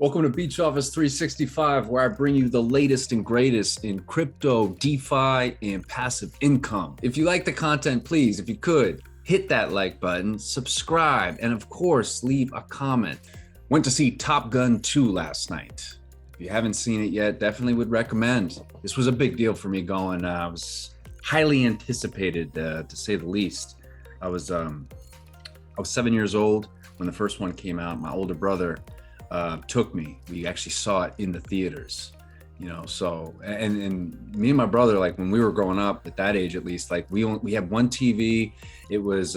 Welcome to Beach Office 365, where I bring you the latest and greatest in crypto, DeFi, and passive income. If you like the content, please, if you could, hit that like button, subscribe, and of course, leave a comment. Went to see Top Gun 2 last night. If you haven't seen it yet, definitely would recommend. This was a big deal for me going. I was highly anticipated, to say the least. I was 7 years old when the first one came out. My older brother took me. We actually saw it in the theaters, so and me and my brother, like when we were growing up at that age, at least, like we had one TV. It was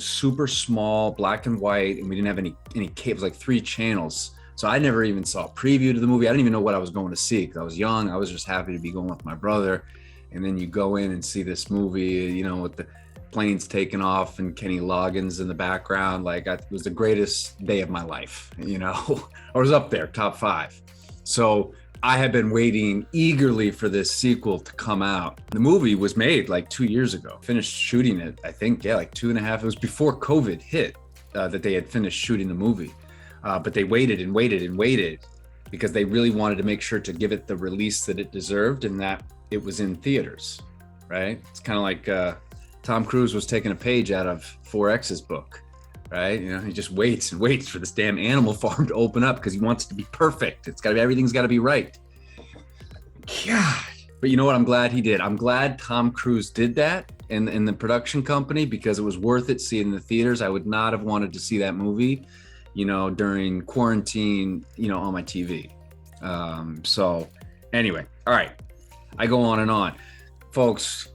super small, black and white, and we didn't have any cables, like 3 channels. So I never even saw a preview to the movie. I didn't even know what I was going to see because I was young. I was just happy to be going with my brother. And then you go in and see this movie, with the planes taking off and Kenny Loggins in the background. Like, it was the greatest day of my life. I was up there, top 5. So I had been waiting eagerly for this sequel to come out. The movie was made like 2 years ago. Finished shooting it, I think, like 2.5. It was before COVID hit that they had finished shooting the movie. But they waited and waited and waited because they really wanted to make sure to give it the release that it deserved and that it was in theaters, right? It's kind of like Tom Cruise was taking a page out of 4X's book, right? He just waits and waits for this damn animal farm to open up because he wants it to be perfect. Everything's got to be right. God. But you know what? I'm glad he did. I'm glad Tom Cruise did that in the production company because it was worth it seeing in the theaters. I would not have wanted to see that movie, during quarantine, on my TV. So anyway, all right. I go on and on. Folks,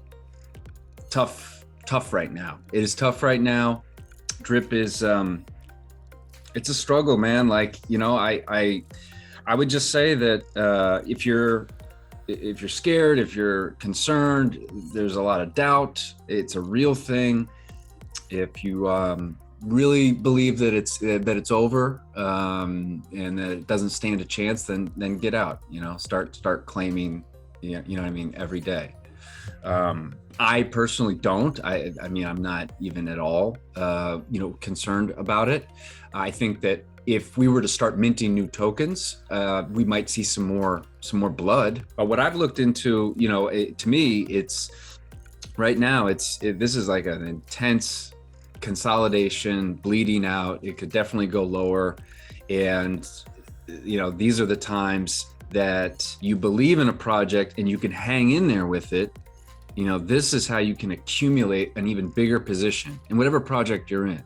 tough right now. It is tough right now. Drip is it's a struggle, man. Like, I would just say that if you're scared, if you're concerned, there's a lot of doubt. It's a real thing. If you really believe that it's over and that it doesn't stand a chance, then get out. Start claiming. You know what I mean? Every day. I personally don't. I mean, I'm not even at all, concerned about it. I think that if we were to start minting new tokens, we might see some more blood. But what I've looked into, to me, it's right now. This is like an intense consolidation, bleeding out. It could definitely go lower, and these are the times that you believe in a project and you can hang in there with it. This is how you can accumulate an even bigger position in whatever project you're in.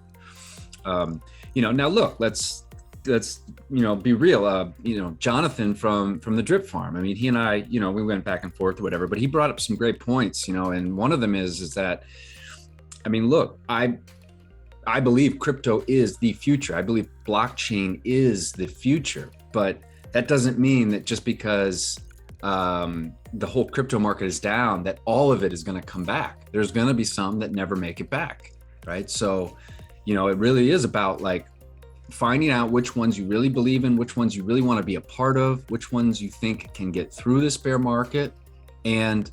Now look, let's be real. Jonathan from the Drip Farm. I mean, he and I, we went back and forth or whatever, but he brought up some great points, and one of them is that, I mean, look, I believe crypto is the future. I believe blockchain is the future, but that doesn't mean that just because the whole crypto market is down, that all of it is going to come back. There's going to be some that never make it back, right? So, it really is about like finding out which ones you really believe in, which ones you really want to be a part of, which ones you think can get through this bear market, and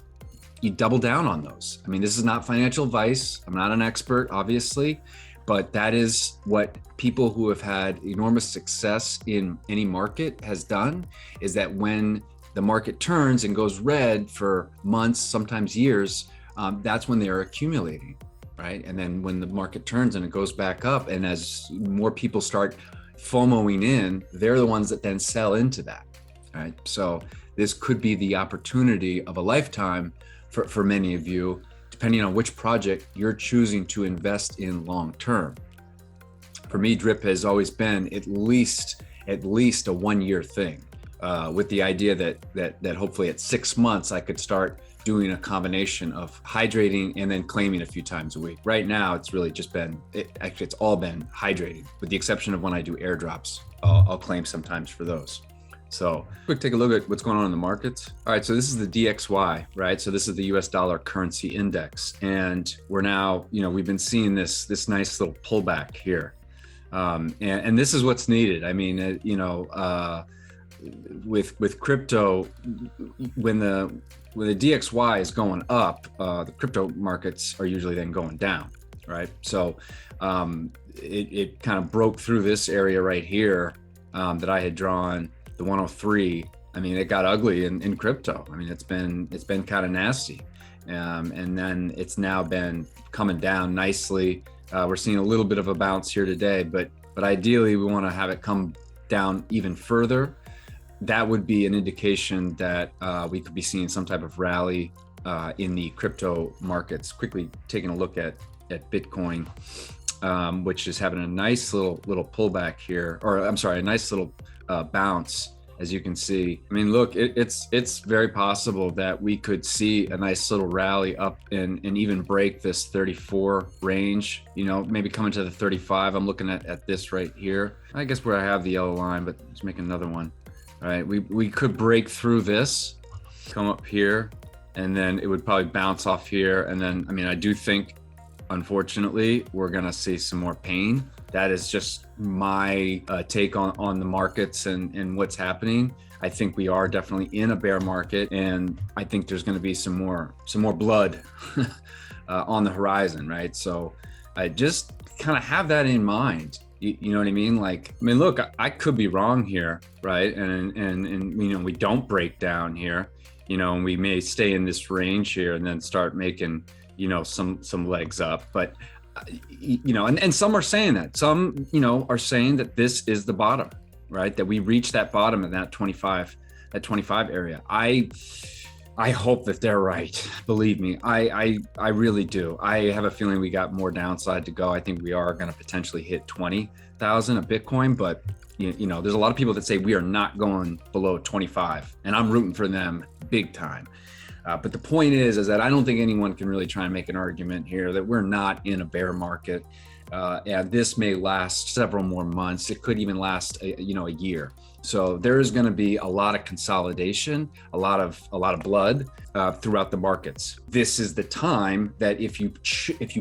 you double down on those. I mean, this is not financial advice. I'm not an expert, obviously, but that is what people who have had enormous success in any market has done, is that when the market turns and goes red for months, sometimes years, that's when they are accumulating, right? And then when the market turns and it goes back up, and as more people start FOMOing in, they're the ones that then sell into that, right? So this could be the opportunity of a lifetime for many of you, depending on which project you're choosing to invest in long term. For me, Drip has always been at least a 1-year thing, with the idea that hopefully at 6 months I could start doing a combination of hydrating and then claiming a few times a week. Right now, it's really just been, it's all been hydrating, with the exception of when I do airdrops. I'll claim sometimes for those. So quick, take a look at what's going on in the markets. All right, so this is the DXY, right? So this is the US dollar currency index. And we're now, we've been seeing this nice little pullback here. And this is what's needed. I mean, with crypto, when the DXY is going up, the crypto markets are usually then going down, right? So it kind of broke through this area right here that I had drawn, the 103. I mean, it got ugly in crypto. I mean, it's been kind of nasty, and then it's now been coming down nicely. We're seeing a little bit of a bounce here today, but ideally we want to have it come down even further. That would be an indication that we could be seeing some type of rally in the crypto markets. Quickly taking a look at Bitcoin, which is having a nice little pullback here, or I'm sorry, a nice little bounce, as you can see. I mean, look, it's very possible that we could see a nice little rally up and even break this 34 range, maybe coming to the 35. I'm looking at this right here. I guess where I have the yellow line, but let's make another one. All right, we could break through this, come up here, and then it would probably bounce off here. And then, I mean, I do think, unfortunately, we're gonna see some more pain. That is just my take on the markets and what's happening. I think we are definitely in a bear market, and I think there's going to be some more blood on the horizon, right? So I just kind of have that in mind. You know what I mean? Like, I mean, look, I could be wrong here, right? And we don't break down here, and we may stay in this range here and then start making some legs up, but. And some are saying that. Some, are saying that this is the bottom, right? That we reached that bottom in that 25 area. I hope that they're right. Believe me, I really do. I have a feeling we got more downside to go. I think we are going to potentially hit 20,000 a Bitcoin, but there's a lot of people that say we are not going below 25, and I'm rooting for them big time. But the point is that I don't think anyone can really try and make an argument here that we're not in a bear market. And this may last several more months. It could even last, a year. So there is going to be a lot of consolidation, a lot of blood throughout the markets. This is the time that if you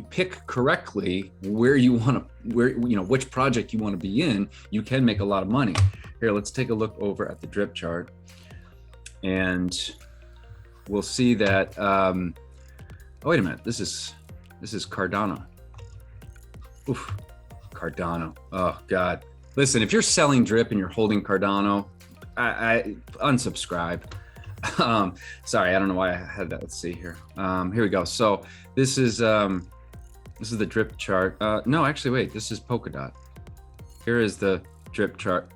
pick correctly which project you want to be in, you can make a lot of money. Here, let's take a look over at the drip chart, and we'll see that, oh, wait a minute, this is Cardano. Oof, Cardano, oh God. Listen, if you're selling drip and you're holding Cardano, I unsubscribe. Sorry, I don't know why I had that. Let's see here. Here we go. So this is the drip chart. No, actually, wait, this is Polkadot. Here is the drip chart.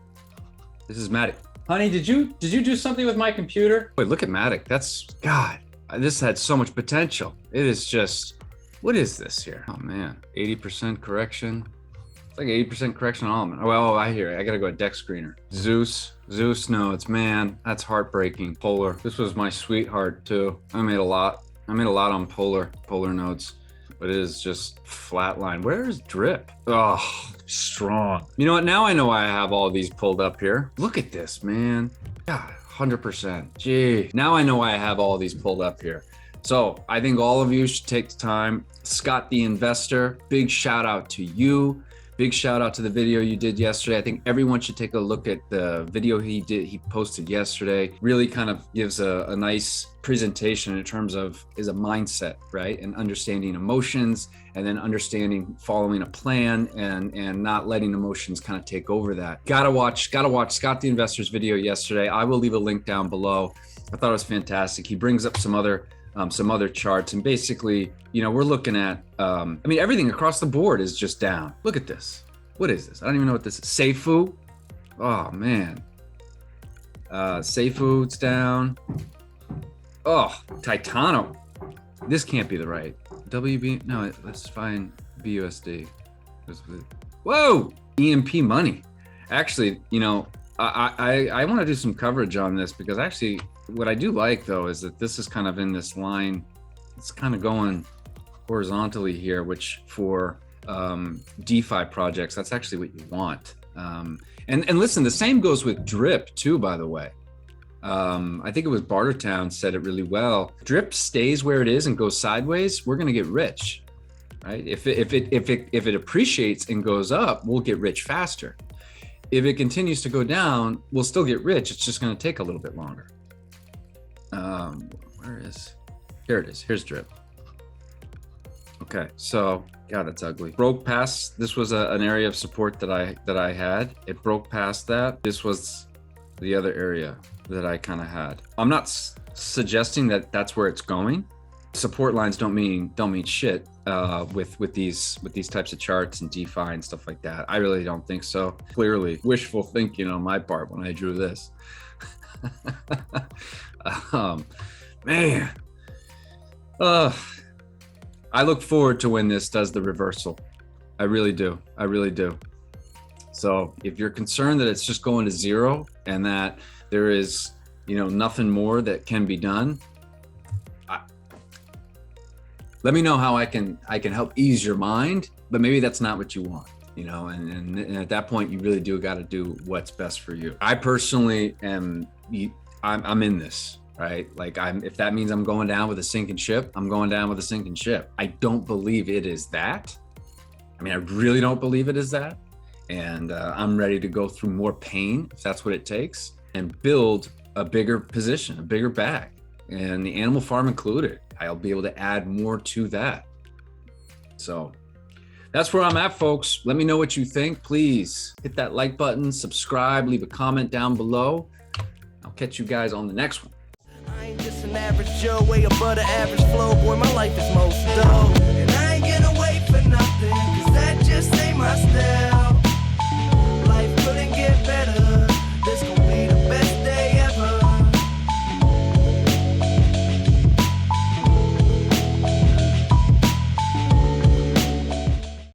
This is Matic. Honey, did you do something with my computer? Wait, look at Matic. That's, God, this had so much potential. It is just, what is this here? Oh man, 80% correction. It's like 80% correction on all of them. Oh, well, I hear it. I gotta go to deck screener. Zeus nodes, man, that's heartbreaking. Polar, this was my sweetheart too. I made a lot on polar nodes, but it is just flatline. Where is drip? Oh, strong. You know what? Now I know why I have all these pulled up here. Look at this, man. God, 100%. Gee, now I know why I have all these pulled up here. So I think all of you should take the time. Scott the Investor, big shout out to you. Big shout out to the video you did yesterday. I think everyone should take a look at the video he posted yesterday. Really kind of gives a nice presentation in terms of is a mindset, right? And understanding emotions, and then understanding following a plan and not letting emotions kind of take over that. Gotta watch Scott the Investor's video yesterday. I will leave a link down below. I thought it was fantastic. He brings up some other charts, and basically, we're looking at, everything across the board is just down. Look at this. What is this? I don't even know what this is. Seifu. Oh man. Seifu's down. Oh, Titano. This can't be the right. WB, no, let's find BUSD. Whoa, EMP money. Actually, I want to do some coverage on this, because actually what I do like though is that this is kind of in this line. It's kind of going horizontally here, which for DeFi projects, that's actually what you want. And listen, the same goes with drip too, by the way. I think it was Bartertown said it really well. Drip stays where it is and goes sideways, we're going to get rich, right? If it appreciates and goes up, we'll get rich faster. If it continues to go down, we'll still get rich. It's just going to take a little bit longer. Here it is. Here's drip. Okay, so God, it's ugly. Broke past. This was an area of support that I had. It broke past that. This was the other area that I kind of had. I'm not suggesting that that's where it's going. Support lines don't mean shit with these types of charts and DeFi and stuff like that. I really don't think so. Clearly, wishful thinking on my part when I drew this. Man, I look forward to when this does the reversal. I really do. I really do. So if you're concerned that it's just going to zero and that there is, nothing more that can be done, let me know how I can help ease your mind, but maybe that's not what you want, and at that point you really do got to do what's best for you. I personally I'm in this, right? Like if that means I'm going down with a sinking ship, I'm going down with a sinking ship. I don't believe it is that. I really don't believe it is that. And I'm ready to go through more pain if that's what it takes and build a bigger position, a bigger bag, and the animal farm included. I'll be able to add more to that. So that's where I'm at, folks. Let me know what you think. Please hit that like button, subscribe, leave a comment down below. I'll catch you guys on the next one. I ain't just an average Joe, way above the average flow. Boy, my life is most dope.